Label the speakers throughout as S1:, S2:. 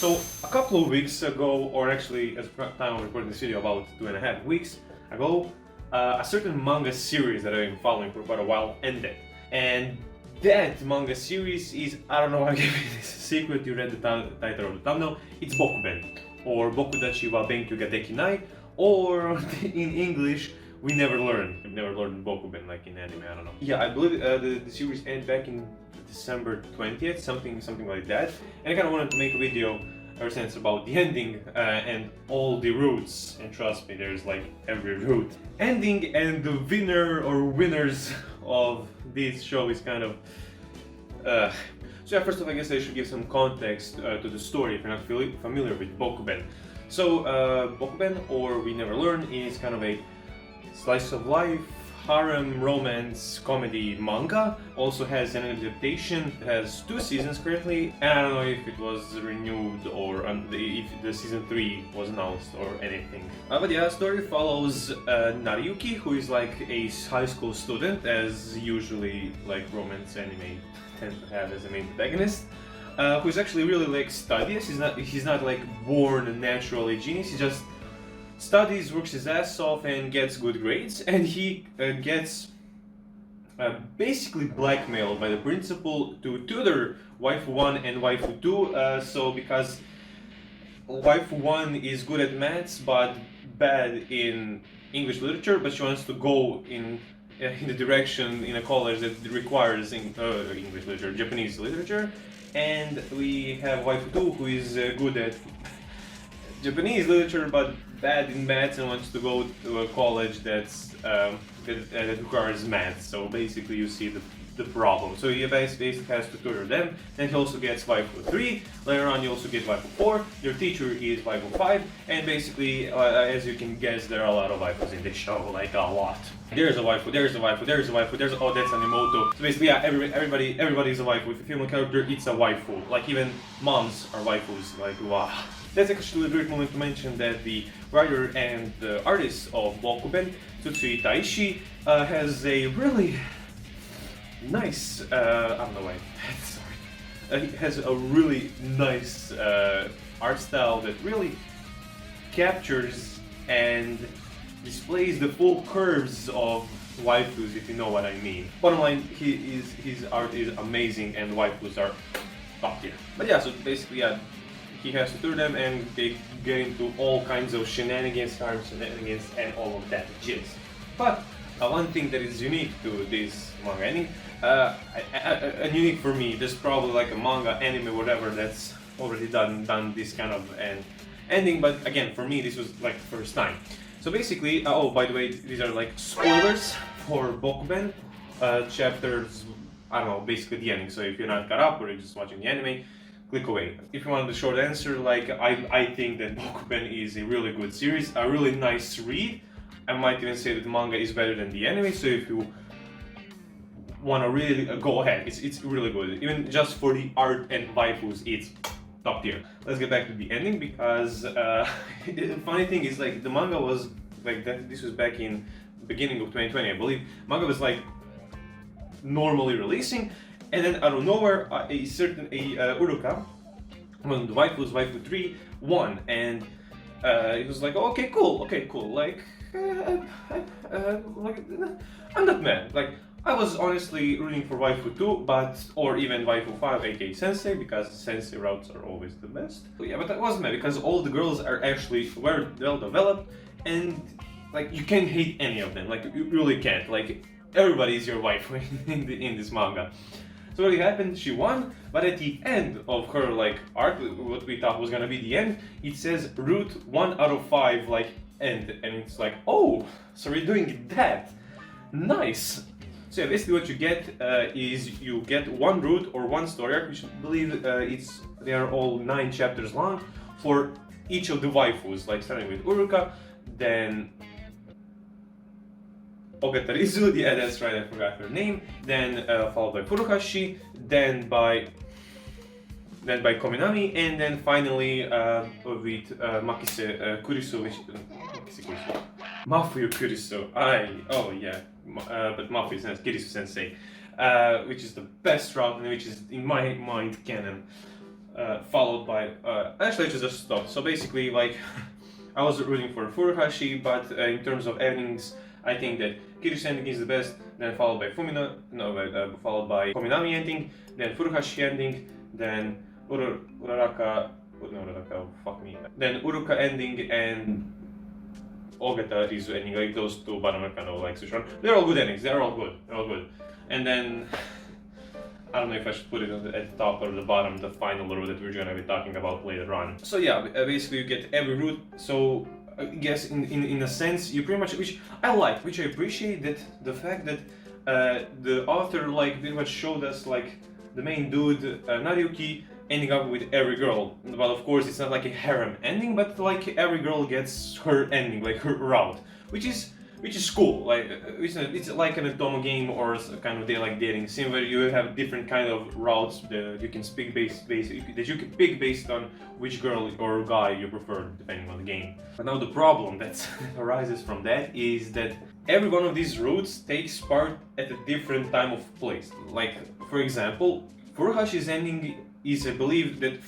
S1: So a couple of weeks ago, or actually at the time of recording this video, about 2.5 weeks ago, a certain manga series that I've been following for quite a while ended. And that manga series is, I don't know why I gave you this secret, you read the title of the thumbnail, it's Bokuben, or Bokudachi wa Benkyu ga Dekinai, or in English, We Never learned Bokuben, like in anime, I don't know. Yeah, I believe the series ended back in December 20th, something like that. And I kind of wanted to make a video ever since about the ending and all the routes. And trust me, there's like every route. Ending and the winner or winners of this show is kind of... So yeah, first off, I guess I should give some context to the story if you're not familiar with Bokuben. So Bokuben, or We Never Learn, is kind of a slice of life, harem, romance, comedy manga. Also has an adaptation. It has 2 seasons currently, and I don't know if it was renewed or if the season 3 was announced or anything. But yeah, the story follows Nariyuki, who is like a high school student, as usually like romance anime tend to have as a main protagonist. Who is actually really like studious. He's not like born naturally genius. He just studies, works his ass off, and gets good grades. And he gets basically blackmailed by the principal to tutor waifu 1 and waifu 2. So because waifu 1 is good at maths but bad in English literature, but she wants to go in the direction in a college that requires English literature, Japanese literature. And we have waifu 2, who is good at Japanese literature but bad in maths and wants to go to a college that requires maths. So basically you see the problem. So he basically has to tutor them. Then he also gets waifu 3. Later on you also get waifu 4. Your teacher is waifu 5. And basically, as you can guess, there are a lot of waifus in this show, like a lot. There's a waifu, there's a waifu, there's a waifu, oh, that's AniMatthicc. So basically, yeah, everybody is a waifu. If a female character, it's a waifu. Like even moms are waifus, like wow. That's actually a great moment to mention that the writer and the artist of Bokuben, Tsutsui Taishi, has a really nice, I don't know why, sorry. He has a really nice art style that really captures and displays the full curves of waifus, if you know what I mean. Bottom line, his art is amazing and waifus are top tier. But yeah, so basically, yeah, he has to tutor them and they get into all kinds of shenanigans, harem shenanigans, and all of that jizz. But one thing that is unique to this manga ending, and unique for me, there's probably like a manga, anime, whatever that's already done this kind of ending, but again, for me, this was like the first time. So basically, oh, by the way, these are like spoilers for Bokuben, chapters, I don't know, basically the ending. So if you're not caught up or you're just watching the anime, click away. If you want the short answer, like I think that Bokuben is a really good series, a really nice read. I might even say that the manga is better than the anime, so if you want to really go ahead, it's really good. Even just for the art and waifus, it's top tier. Let's get back to the ending, because the funny thing is, like, the manga was like that. This was back in the beginning of 2020, I believe. Manga was like normally releasing, and then out of nowhere, a certain Uruka, one of the waifus, waifu 3, won, and it was like, oh, okay, cool, like, like, I'm not mad. Like, I was honestly rooting for waifu 2, or even waifu 5, aka Sensei, because Sensei routes are always the best. But yeah, but I wasn't mad because all the girls are actually well developed, and like you can't hate any of them. Like you really can't. Like everybody is your waifu in this manga. So what happened? She won, but at the end of her like arc, what we thought was gonna be the end, it says route 1 out of 5 like end, and it's like, oh, so we're doing that. Nice. So yeah, basically what you get is you get one route or one story arc, which I believe they are all 9 chapters long for each of the waifus, like starting with Uruka, then Ogatarizu, yeah, that's right, I forgot her name, then followed by Furuhashi, then by Kominami, and then finally with Makise Kurisu, which Mafuyu Kurisu, oh yeah, but Mafuyu Kurisu Sensei, which is the best route and which is in my mind canon. followed by actually I just stopped. So basically, like I was rooting for Furuhashi, but in terms of endings, I think that Kirish's ending is the best. Then followed by followed by Kominami ending, then Furuhashi ending, then fuck me. Then Uruka ending and Ogata Rizu ending. Like those two bottom are kind of like Sushon. They're all good endings. They're all good. They're all good. And then I don't know if I should put it at the top or the bottom, the final route that we're gonna be talking about later on. So yeah, basically you get every route. So I guess in a sense you pretty much, which I like, which I appreciate, that the fact that the author like pretty much showed us like the main dude Nariyuki ending up with every girl. But of course it's not like a harem ending, but like every girl gets her ending, like her route, which is cool. Like it's like an Atomo game or kind of like dating sim where you have different kind of routes that you can pick based on which girl or guy you prefer depending on the game. But now the problem that arises from that is that every one of these routes takes part at a different time of place. Like for example, Furuhashi's ending is, I believe that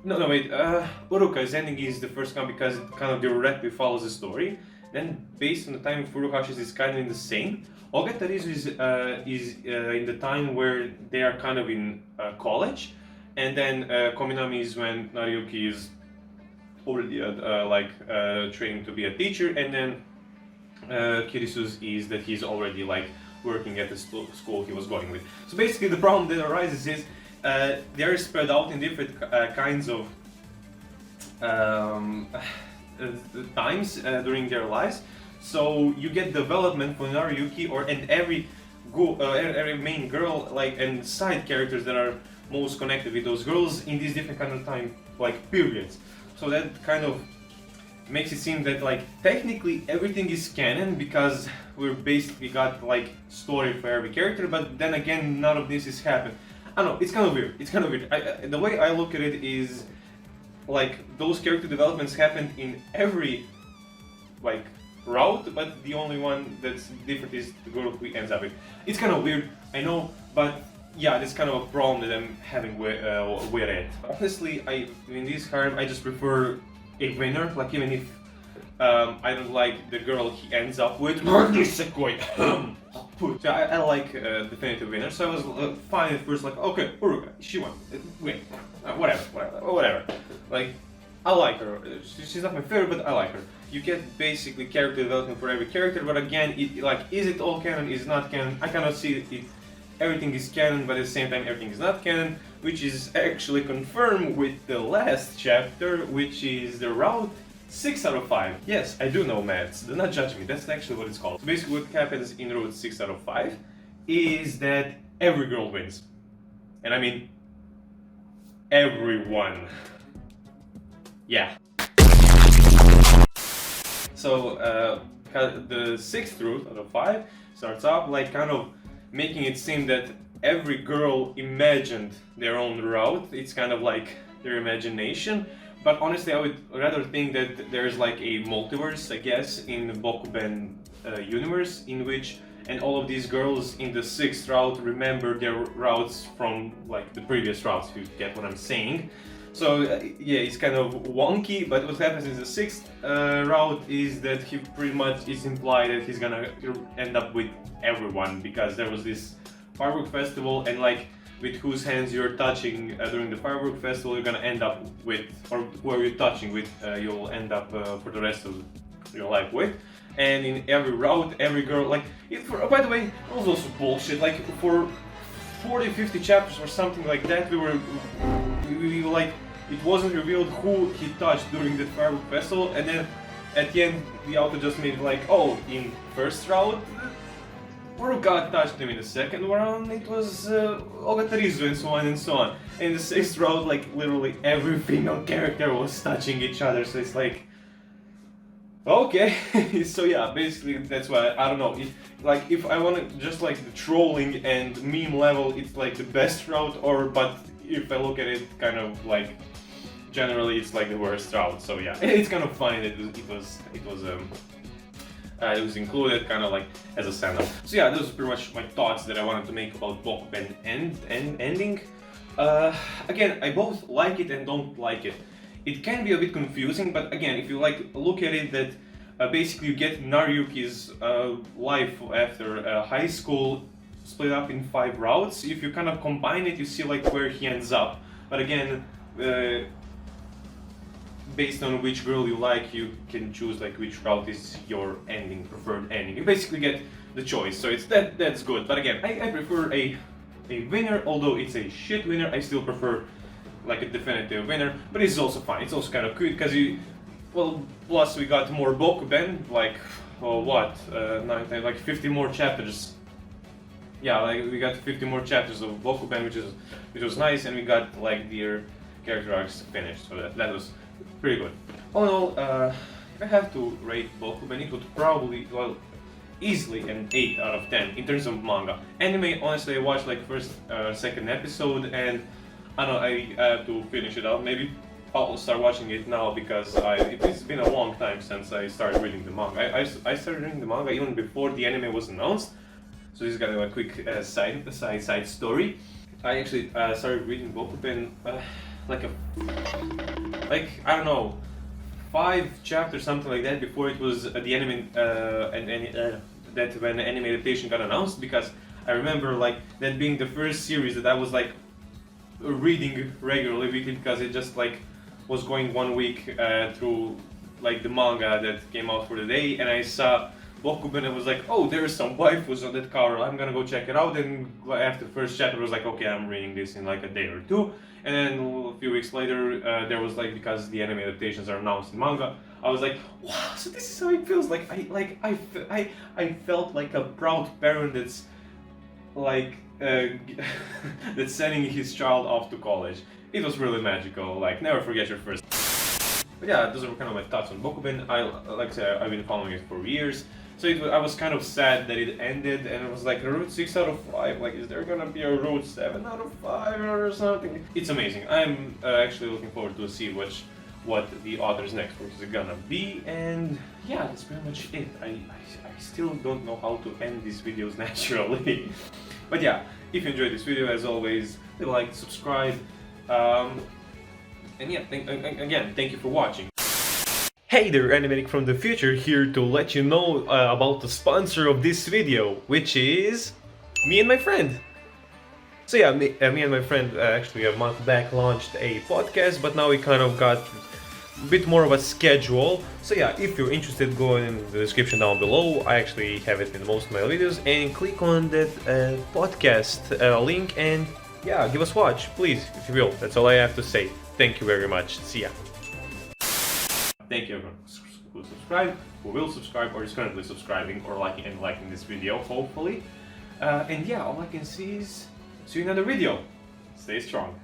S1: Uruka's ending is the first one because it kind of directly follows the story. Then, based on the time of Furuhashi's, is kind of in the same. Ogata Rizu is in the time where they are kind of in college, and then Kominami is when Nariyuki is already training to be a teacher, and then Kirisu's is that he's already like working at the school he was going with. So basically, the problem that arises is they are spread out in different kinds of times during their lives, so you get development for Nariyuki and every main girl and side characters that are most connected with those girls in these different kind of time periods. So that kind of makes it seem that technically everything is canon because we're basically got story for every character, but then again none of this is happened. I don't know, it's kind of weird. The way I look at it is those character developments happened in every route, but the only one that's different is the girl who ends up with. It's kind of weird, I know, but yeah, that's kind of a problem that I'm having with it. Honestly, in this harem, I just prefer a winner. Even if I don't like the girl he ends up with, so I like definitive winner. So I was fine at first, okay, Uruka, she won, win, whatever. I like her. She's not my favorite, but I like her. You get basically character development for every character, but again, is it all canon? Is it not canon? I cannot see it. Everything is canon, but at the same time, everything is not canon, which is actually confirmed with the last chapter, which is the route 6 out of 5. Yes, I do know maths. Do not judge me. That's actually what it's called. So basically, what happens in route 6 out of 5 is that every girl wins, and I mean everyone. Yeah. So the 6th route out of 5 starts off kind of making it seem that every girl imagined their own route. It's kind of their imagination. But honestly, I would rather think that there's a multiverse, I guess, in the Bokuben universe, in which and all of these girls in the 6th route remember their routes from the previous routes, if you get what I'm saying. So yeah, it's kind of wonky, but what happens in the 6th route is that he pretty much is implied that he's gonna end up with everyone, because there was this firework festival, and with whose hands you're touching during the firework festival, you're gonna end up with, or whoever you're touching with, you'll end up for the rest of your life with. And in every route, every girl, by the way, it was also bullshit. For 40-50 chapters or something like that, we it wasn't revealed who he touched during the firework festival, and then at the end the author just made it oh, in first route Uruka touched him, in the second round it was Ogata Rizu, and so on and so on. In the 6th round, literally every female character was touching each other, so it's okay. So yeah, basically that's why I don't know. If I want to just the trolling and meme level, it's the best route, but if I look at it kind of generally it's the worst route. So yeah, it's kind of funny that it was included kind of as a stand-up. So yeah, those are pretty much my thoughts that I wanted to make about Bokuben ending. Again, I both like it and don't like it. It can be a bit confusing, but again, if you like look at it, that basically you get Naruyuki's life after high school split up in 5 routes. If you kind of combine it, you see like where he ends up. But again, based on which girl you like, you can choose like which route is your ending, preferred ending. You basically get the choice, so it's that's good. But again, I prefer a winner, although it's a shit winner. I still prefer like a definitive winner, but it's also fun. It's also kind of cute because plus we got more Bokuben, like like 50 more chapters. Yeah, like we got 50 more chapters of Bokuben, which was nice, and we got like their character arcs finished, so that was pretty good. All in all, if I have to rate Bokuben, it would probably, easily an 8 out of 10 in terms of manga. Anime, honestly, I watched like first, second episode, and I don't know, I have to finish it out. Maybe I'll start watching it now because it's been a long time since I started reading the manga. I started reading the manga even before the anime was announced. So this is kind of a quick side story. I actually started reading Bokuben like I don't know, 5 chapters, something like that, before it was the anime that when the anime adaptation got announced, because I remember like that being the first series that I was like reading regularly weekly, because it just like was going 1 week through like the manga that came out for the day, and I saw Bokuben and was like, oh, there's some waifus on that cover, I'm gonna go check it out. And after the first chapter I was like, okay, I'm reading this in like a day or two. And then a few weeks later there was like, because the anime adaptations are announced in manga, I was like, wow, so this is how it feels. Like I felt like a proud parent that's like that's sending his child off to college. It was really magical. Like, never forget your first. But yeah, those are kind of my thoughts on Bokuben. Like I said, I've been following it for years. So I was kind of sad that it ended, and it was like a route 6 out of 5. Like, is there gonna be a route 7 out of 5 or something? It's amazing. I'm actually looking forward to see what the author's next work is gonna be. And yeah, that's pretty much it. I still don't know how to end these videos naturally. But yeah, if you enjoyed this video, as always, leave a like, subscribe. And yeah, again, thank you for watching. Hey there, AniMatthicc from the future here to let you know about the sponsor of this video, which is me and my friend. So yeah, me and my friend actually a month back launched a podcast, but now we kind of got a bit more of a schedule. So yeah, if you're interested, go in the description down below. I actually have it in most of my videos, and click on that podcast link, and yeah, give us a watch, please, if you will. That's all I have to say. Thank you very much. See ya. Thank you everyone who subscribed, who will subscribe, or is currently subscribing or liking this video, hopefully. And yeah, all I can see is see you in another video. Stay strong.